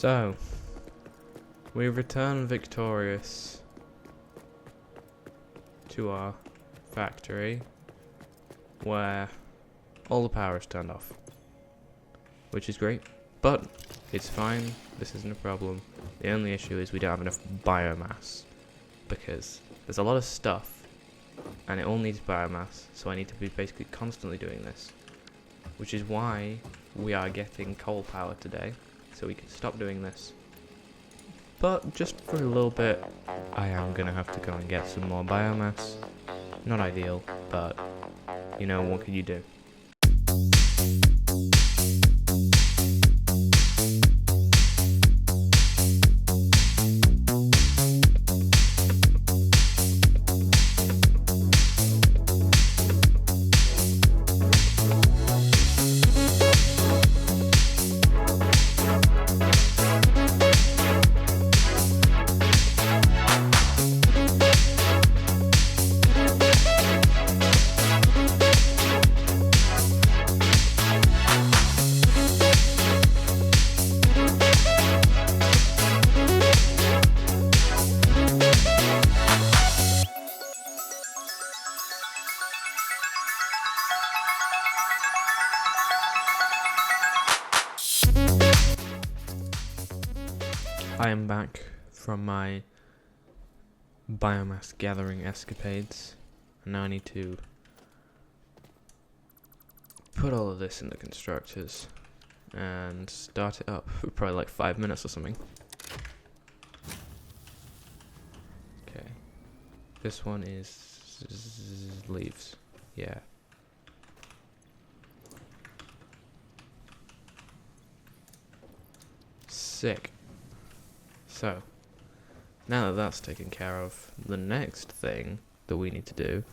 So, we return victorious to our factory, where all the power is turned off, which is great, but it's fine. This isn't a problem. The only issue is we don't have enough biomass, because there's a lot of stuff and it all needs biomass, so I need to be basically constantly doing this, which is why we are getting coal power today, so we can stop doing this. But just for a little bit, I am gonna have to go and get some more biomass. Not ideal, but you know, what can you do? I am back from my biomass gathering escapades, and now I need to put all of this in the constructors and start it up for probably like 5 minutes or something. Okay, this one is leaves, yeah. Sick. So, now that that's taken care of, the next thing that we need to do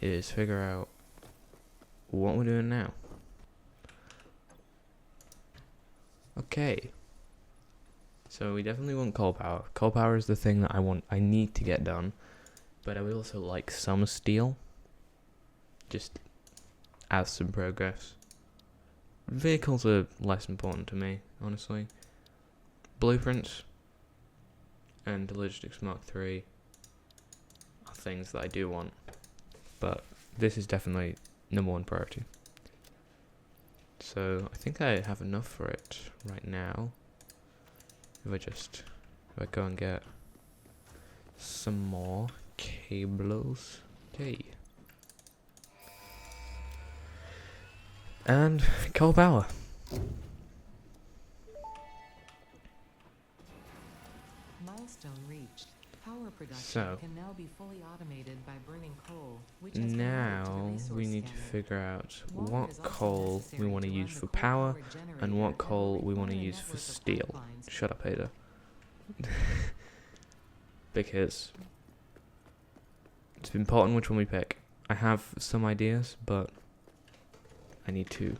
is figure out what we're doing now. Okay. So we definitely want coal power. Coal power is the thing that I need to get done, but I would also like some steel, just as some progress. Vehicles are less important to me, honestly. Blueprints and Logistics Mark III are things that I do want, but this is definitely #1 priority. So I think I have enough for it right now. If I go and get some more cables, okay, and coal power. Milestone reached. Power production So, can now be fully automated by burning coal, which has now converted to the we resource need to scanner. figure out Water what is also coal we necessary want to to use run for the power coal-powered and generator what that coal will we want to require a use for network of steel. pipelines. Shut up, Ada. Because it's important which one we pick. I have some ideas, but I need to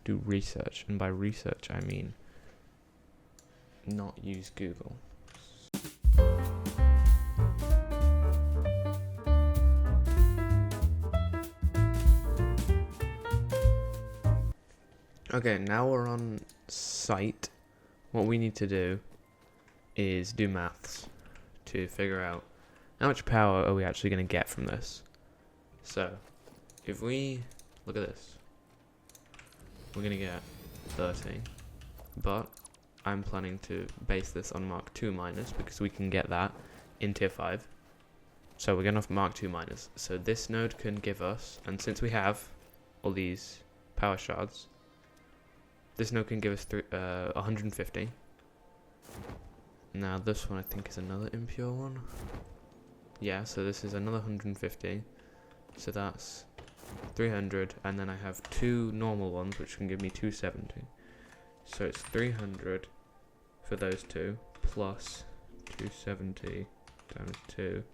do research, and by research I mean not use Google. Okay, now we're on site. What we need to do is do maths to figure out how much power are we actually going to get from this. So, if we look at this, we're going to get 30, but I'm planning to base this on Mark II miners because we can get that in tier 5. So we're going to Mark II miners. So this node can give us, and since we have all these power shards, this node can give us 150. Now this one I think is another impure one. Yeah, so this is another 150. So that's 300, and then I have 2 normal ones which can give me 270. So it's 300 for those 2 plus 270 times 2.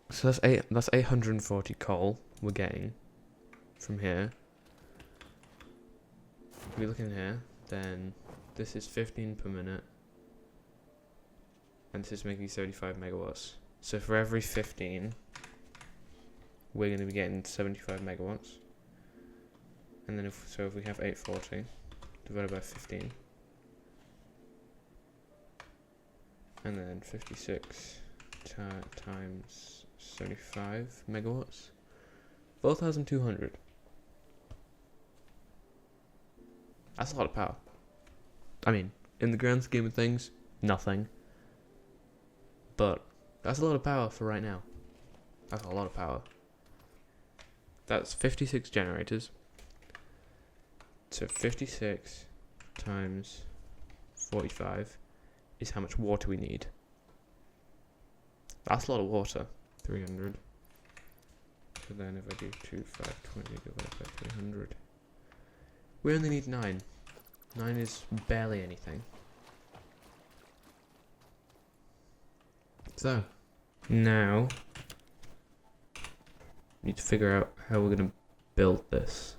So that's 840 coal we're getting from here. If we look in here, then this is 15 per minute, and this is making 75 megawatts. So for every 15, we're going to be getting 75 megawatts. And then if we have 840 divided by 15, And then 56 times 75 megawatts. 4,200. That's a lot of power. I mean, in the grand scheme of things, nothing. But that's a lot of power for right now. That's a lot of power. That's 56 generators. So 56 times 45 is how much water we need. That's a lot of water. 300. So then if I do 2520 divided by 300, we only need 9. 9 is barely anything. So, now, we need to figure out how we're going to build this.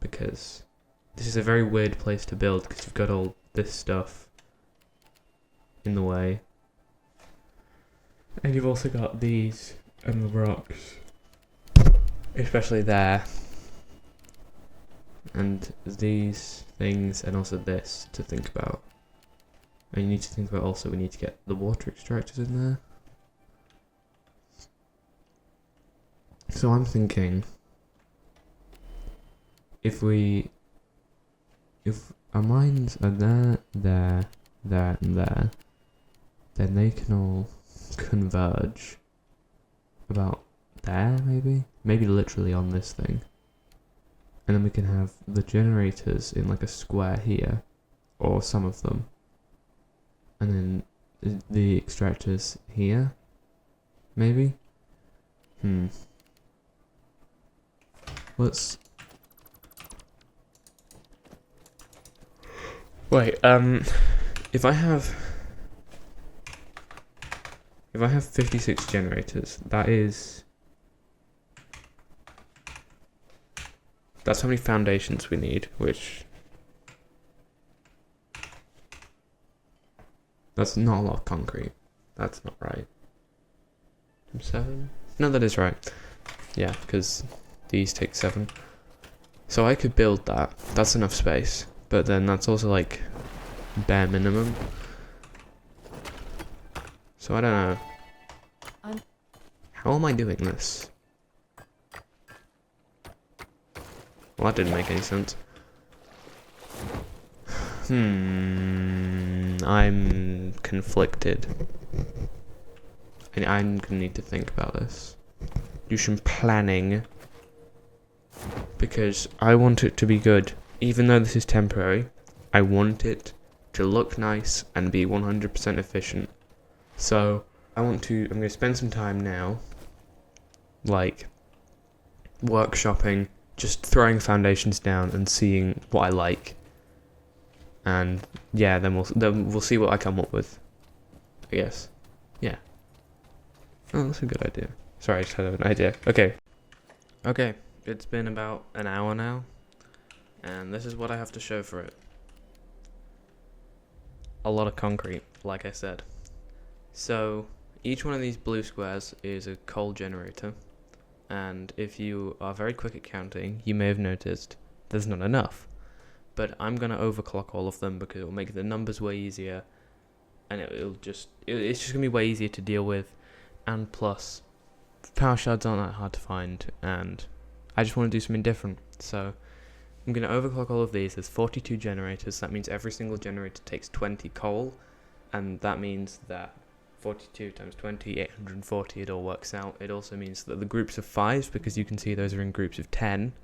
Because this is a very weird place to build, because you've got all this stuff in the way. And you've also got these and the rocks. Especially there. And these things, and also this to think about. And you need to think about also, we need to get the water extractors in there. So I'm thinking, if our mines are there, and there, then they can all converge about there, maybe? Maybe literally on this thing. And then we can have the generators in like a square here, or some of them. And then the extractors here, maybe? Let's... Wait, if I have 56 generators, that's how many foundations we need, which... That's not a lot of concrete. That's not right. 7? No, that is right. Yeah, because these take 7. So I could build that. That's enough space. But then that's also like bare minimum. So I don't know. How am I doing this? Well, that didn't make any sense. I'm conflicted. And I'm gonna need to think about this. Do some planning. Because I want it to be good. Even though this is temporary, I want it to look nice and be 100% efficient. So, I'm gonna spend some time now, like, workshopping, just throwing foundations down and seeing what I like. And yeah, then we'll see what I come up with, I guess. Yeah. Oh, that's a good idea. Sorry, I just had an idea. Okay, it's been about an hour now, and this is what I have to show for it. A lot of concrete, like I said. So, each one of these blue squares is a coal generator, and if you are very quick at counting, you may have noticed there's not enough. But I'm going to overclock all of them because it will make the numbers way easier, and it's just going to be way easier to deal with, and plus, power shards aren't that hard to find, and I just want to do something different. So I'm going to overclock all of these. There's 42 generators. That means every single generator takes 20 coal, and that means that 42 times 20, 840, it all works out. It also means that the groups of 5s, because you can see those are in groups of 10,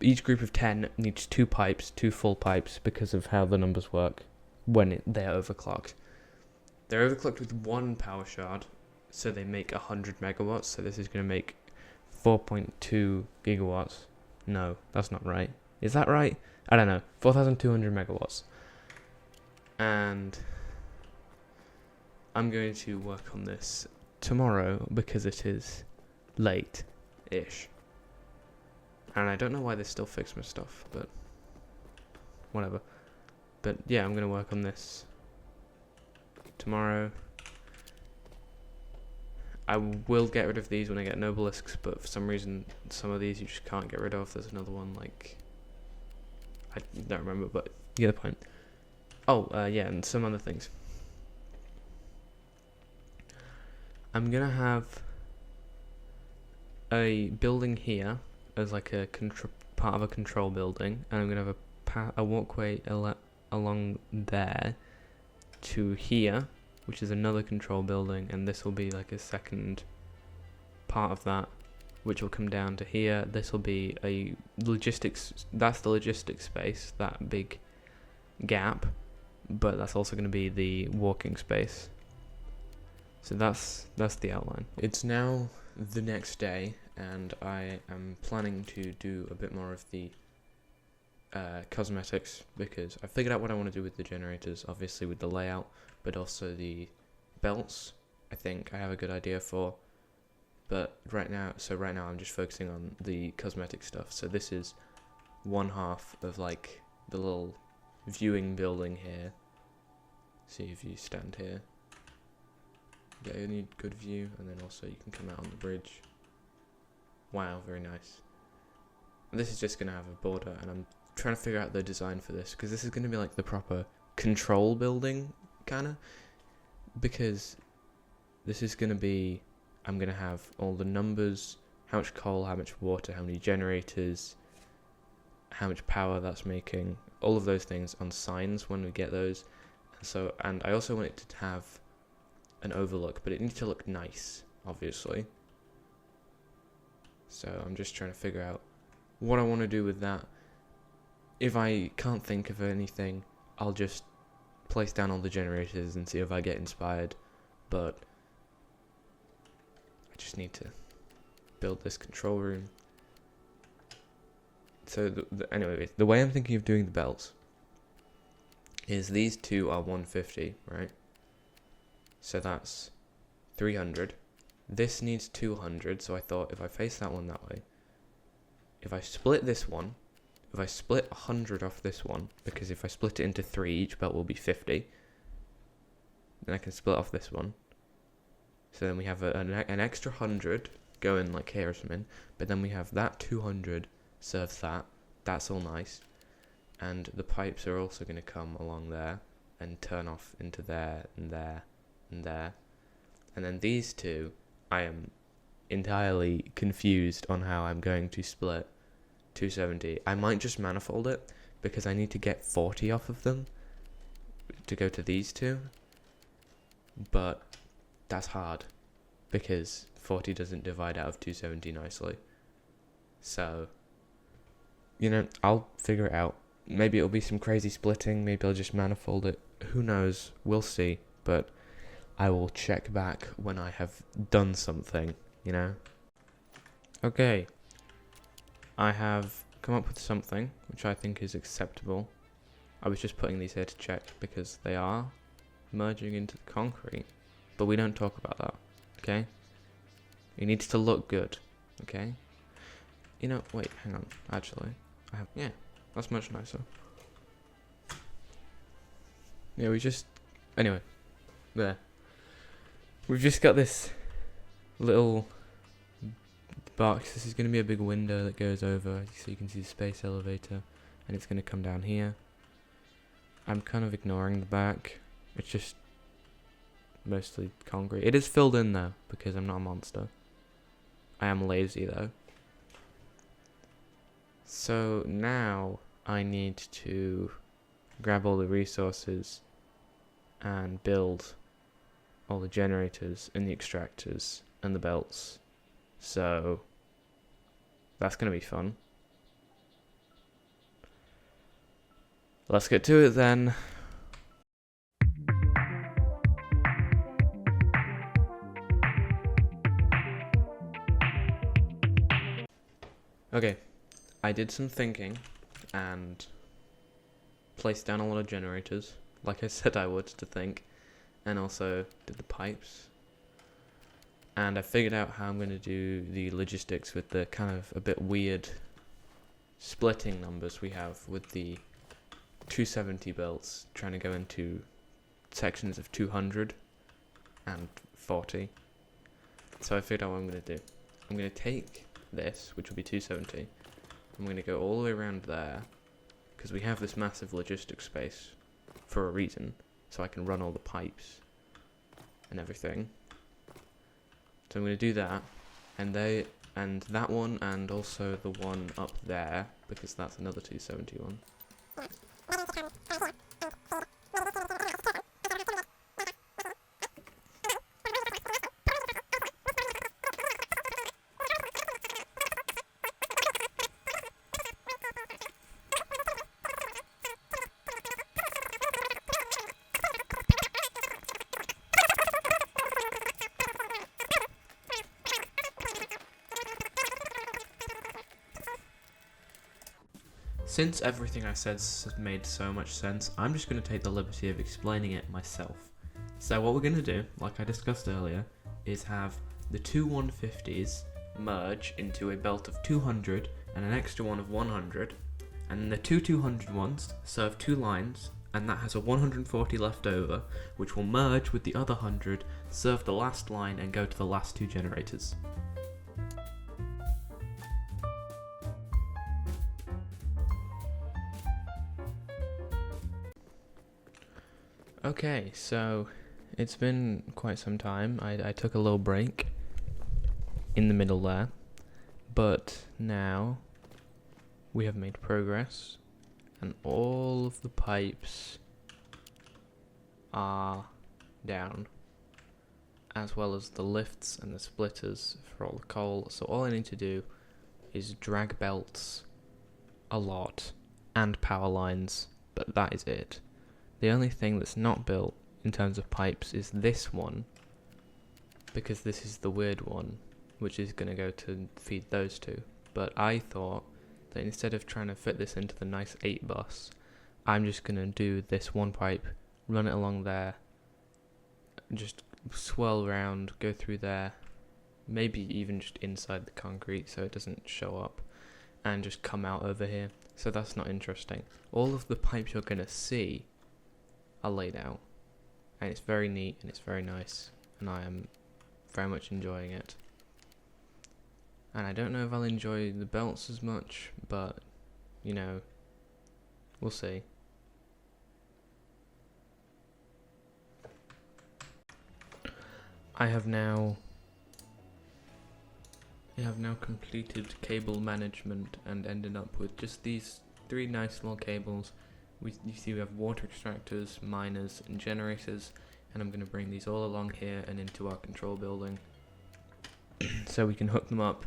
each group of 10 needs 2 pipes, 2 full pipes, because of how the numbers work when they're overclocked. They're overclocked with 1 power shard, so they make 100 megawatts, so this is going to make 4.2 gigawatts. No, that's not right. Is that right? I don't know. 4,200 megawatts. And I'm going to work on this tomorrow because it is late-ish. And I don't know why they still fix my stuff, but whatever. But yeah, I'm going to work on this tomorrow. I will get rid of these when I get Nobelisks, but for some reason, some of these you just can't get rid of. There's another one, like, I don't remember, but you get the point. Yeah, and some other things. I'm gonna have a building here as like a part of a control building, and I'm gonna have a walkway along there to here, which is another control building, and this will be like a second part of that, which will come down to here. This will be a logistics. That's the logistics space, that big gap, but that's also going to be the walking space. So that's the outline. It's now the next day, and I am planning to do a bit more of the cosmetics, because I figured out what I want to do with the generators, obviously with the layout, but also the belts. I think I have a good idea for, but right now I'm just focusing on the cosmetic stuff. So this is one half of like the little viewing building here. See, if you stand here, get a good view, and then also you can come out on the bridge. Wow, very nice. And this is just gonna have a border, and I'm trying to figure out the design for this, because this is gonna be like the proper control building kinda, because this is gonna be, I'm gonna have all the numbers, how much coal, how much water, how many generators, how much power that's making, all of those things on signs when we get those. And I also want it to have an overlook, but it needs to look nice, obviously. So I'm just trying to figure out what I want to do with that. If I can't think of anything, I'll just place down all the generators and see if I get inspired, but I just need to build this control room. So anyway, the way I'm thinking of doing the belts is these two are 150, right? So that's 300. This needs 200, so I thought if I face that one that way, if I split this one, if I split 100 off this one, because if I split it into 3, each belt will be 50, then I can split off this one. So then we have an extra 100 going like here or something, but then we have that 200 serves that. That's all nice. And the pipes are also going to come along there and turn off into there and there and there. And then these two, I am entirely confused on how I'm going to split 270. I might just manifold it, because I need to get 40 off of them to go to these two. But that's hard, because 40 doesn't divide out of 270 nicely. So, I'll figure it out. Maybe it'll be some crazy splitting, maybe I'll just manifold it. Who knows? We'll see. But I will check back when I have done something, Okay. I have come up with something which I think is acceptable. I was just putting these here to check, because they are merging into the concrete. But we don't talk about that, okay? It needs to look good, okay? Wait, hang on. Actually, that's much nicer. Yeah, anyway, there. We've just got this little box. This is going to be a big window that goes over, so you can see the space elevator, and it's going to come down here. I'm kind of ignoring the back. It's just mostly concrete. It is filled in though, because I'm not a monster. I am lazy though. So now I need to grab all the resources and build all the generators and the extractors and the belts. So that's going to be fun. Let's get to it then. Okay, I did some thinking and placed down a lot of generators, like I said I would, to think, and also did the pipes. And I figured out how I'm going to do the logistics with the kind of a bit weird splitting numbers we have with the 270 belts trying to go into sections of 200 and 40. So I figured out what I'm going to do. I'm going to take this, which will be 270. I'm going to go all the way around there, because we have this massive logistics space for a reason, so I can run all the pipes and everything. So I'm going to do that, and that one, and also the one up there, because that's another 271. Since everything I said has made so much sense, I'm just going to take the liberty of explaining it myself. So what we're going to do, like I discussed earlier, is have the two 150s merge into a belt of 200 and an extra one of 100, and then the two 200 ones serve two lines, and that has a 140 left over, which will merge with the other 100, serve the last line, and go to the last two generators. Okay, so it's been quite some time. I took a little break in the middle there, but now we have made progress, and all of the pipes are down, as well as the lifts and the splitters for all the coal. So all I need to do is drag belts a lot and power lines, but that is it. The only thing that's not built in terms of pipes is this one, because this is the weird one, which is going to go to feed those two. But I thought that instead of trying to fit this into the nice 8 bus, I'm just going to do this one pipe, run it along there, just swirl around, go through there, maybe even just inside the concrete so it doesn't show up, and just come out over here. So that's not interesting. All of the pipes you're going to see are laid out, and it's very neat and it's very nice, and I am very much enjoying it. And I don't know if I'll enjoy the belts as much, but you know, we'll see. I have now completed cable management and ended up with just these 3 nice small cables. You see we have water extractors, miners, and generators, and I'm going to bring these all along here and into our control building so we can hook them up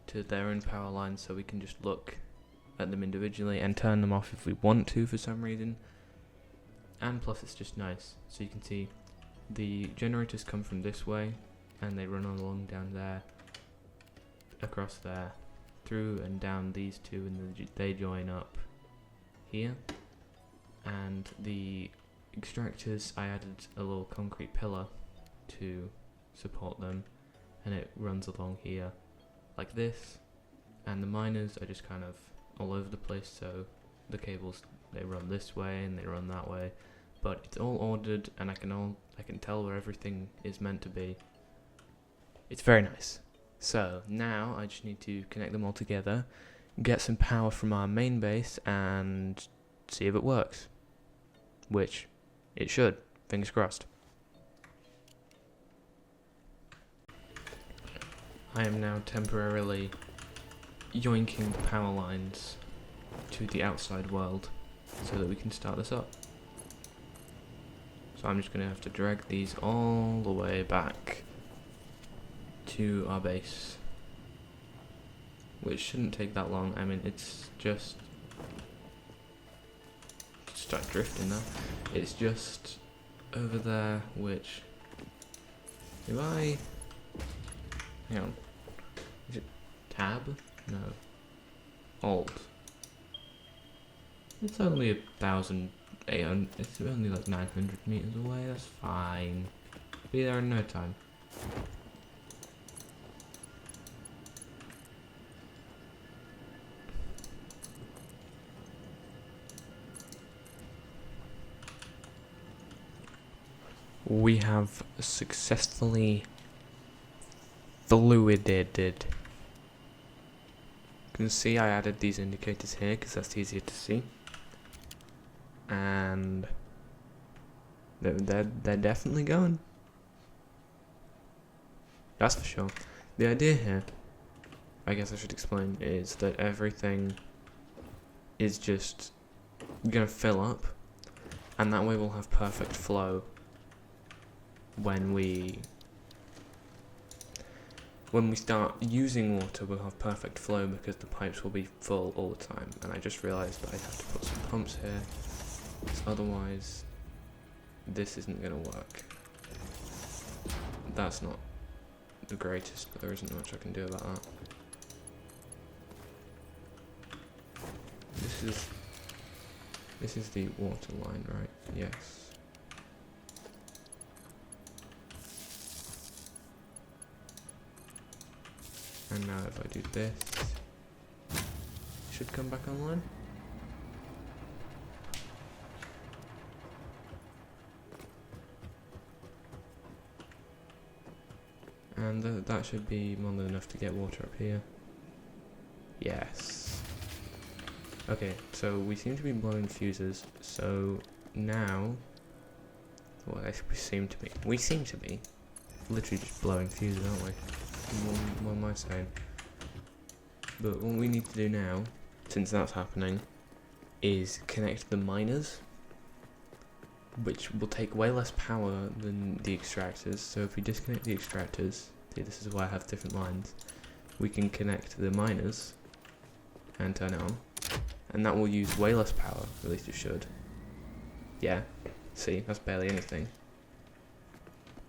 to their own power lines, so we can just look at them individually and turn them off if we want to for some reason. And plus it's just nice, so you can see the generators come from this way and they run along down there, across there, through and down these two, and they join up here. And the extractors, I added a little concrete pillar to support them, and it runs along here like this. And the miners are just kind of all over the place, so the cables, they run this way and they run that way, but it's all ordered, and I can tell where everything is meant to be. It's very nice. So now I just need to connect them all together, get some power from our main base, and see if it works. Which it should, fingers crossed. I am now temporarily yoinking the power lines to the outside world so that we can start this up. So I'm just going to have to drag these all the way back to our base, which shouldn't take that long. I mean, it's just start drifting now. It's just over there, which hang on, is it tab? No, alt. It's only 1,800, it's only like 900 meters away. That's fine, be there in no time. We have successfully fluided. You can see I added these indicators here because that's easier to see. And They're definitely going. That's for sure. The idea here, I guess I should explain, is that everything is just gonna fill up, and that way we'll have perfect flow when we start using water. We'll have perfect flow because the pipes will be full all the time. And I just realised that I'd have to put some pumps here, because otherwise this isn't gonna work. That's not the greatest, but there isn't much I can do about that. This is the water line, right? Yes. And now if I do this, it should come back online. And that should be more than enough to get water up here. Yes. Okay, so we seem to be blowing fuses, so now, well, we seem to be literally just blowing fuses, aren't we? What am I saying? But what we need to do now, since that's happening, is connect the miners, which will take way less power than the extractors. So if we disconnect the extractors, see, this is why I have different lines, we can connect the miners and turn it on, and that will use way less power, at least it should. Yeah, see, that's barely anything.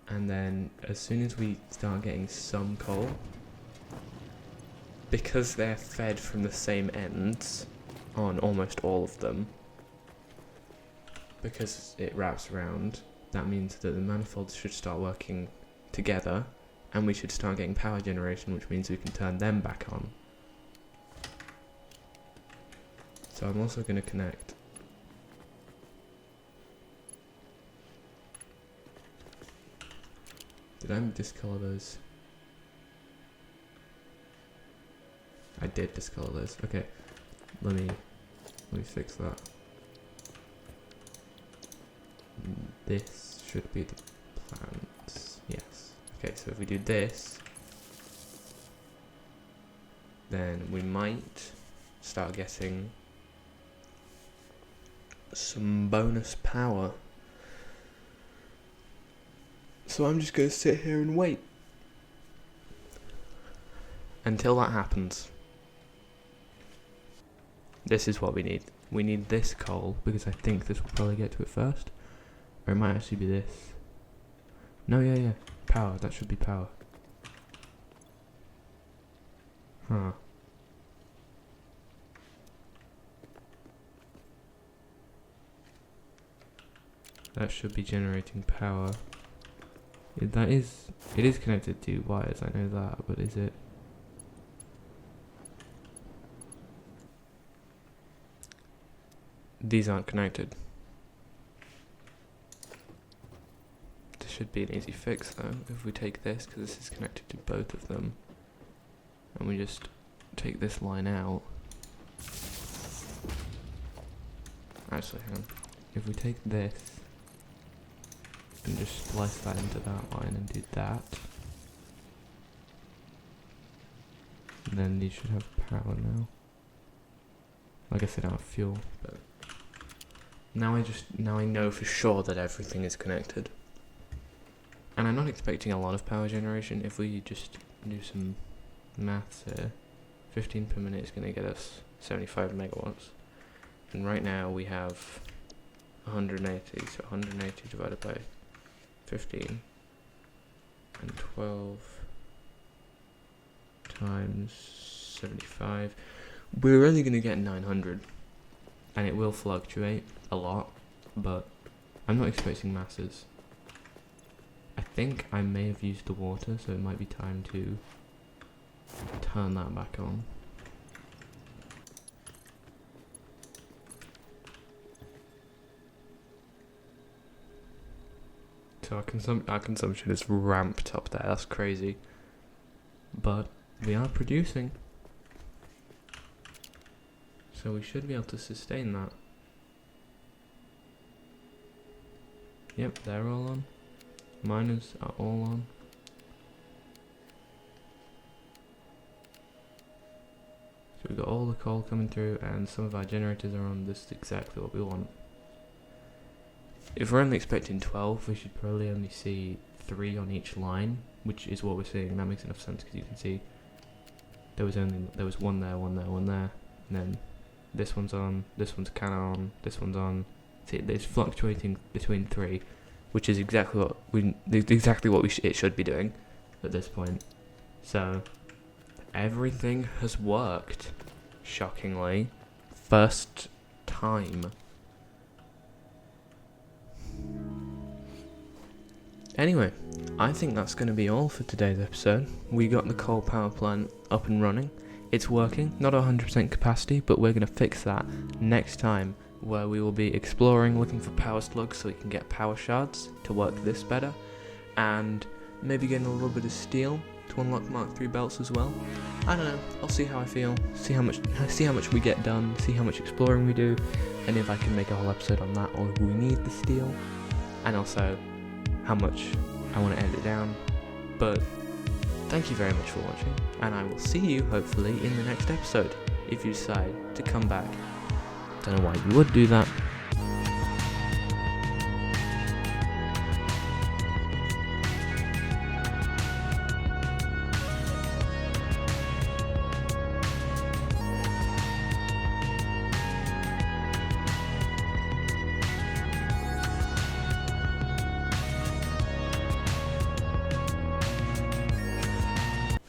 And then as soon as we start getting some coal, because they're fed from the same ends on almost all of them, because it wraps around, that means that the manifolds should start working together, and we should start getting power generation, which means we can turn them back on. So I'm also going to connect Did I discolor those? I did discolor those. Okay, let me fix that. This should be the plants. Yes. Okay, so if we do this, then we might start getting some bonus power. So I'm just going to sit here and wait until that happens. This is what we need. We need this coal, because I think this will probably get to it first. Or it might actually be this. No, yeah. Power, that should be power. Huh. That should be generating power. It is connected to wires, I know that, but is it? These aren't connected. This should be an easy fix though, if we take this, because this is connected to both of them, and we just take this line out. Actually, hang on. If we take this and just splice that into that line and do that, and then these should have power now. I guess they don't have fuel, but now I know for sure that everything is connected. And I'm not expecting a lot of power generation. If we just do some maths here, 15 per minute is going to get us 75 megawatts. And right now we have 180, so 180 divided by 15 and 12 times 75. We're only going to get 900, and it will fluctuate a lot, but I'm not expecting masses. I think I may have used the water, so it might be time to turn that back on. So our consumption is ramped up there, that's crazy. But we are producing, so we should be able to sustain that. Yep, they're all on. Miners are all on. So we've got all the coal coming through and some of our generators are on. This is exactly what we want. If we're only expecting 12, we should probably only see 3 on each line, which is what we're seeing, and that makes enough sense because you can see there was one there, and then this one's on, this one's kinda on, this one's on. See, it's fluctuating between 3, which is exactly what it should be doing at this point. So everything has worked, shockingly, first time. Anyway, I think that's going to be all for today's episode. We got the coal power plant up and running. It's working, not 100% capacity, but we're going to fix that next time, where we will be exploring, looking for power slugs so we can get power shards to work this better, and maybe getting a little bit of steel to unlock Mark III belts as well. I don't know, I'll see how I feel, see how much we get done, see how much exploring we do, and if I can make a whole episode on that, or if we need the steel, and also how much I want to edit down. But thank you very much for watching, and I will see you hopefully in the next episode if you decide to come back. Don't know why you would do that.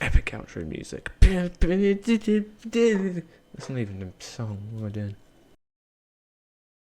Epic outro music. That's not even a song. What am I doing?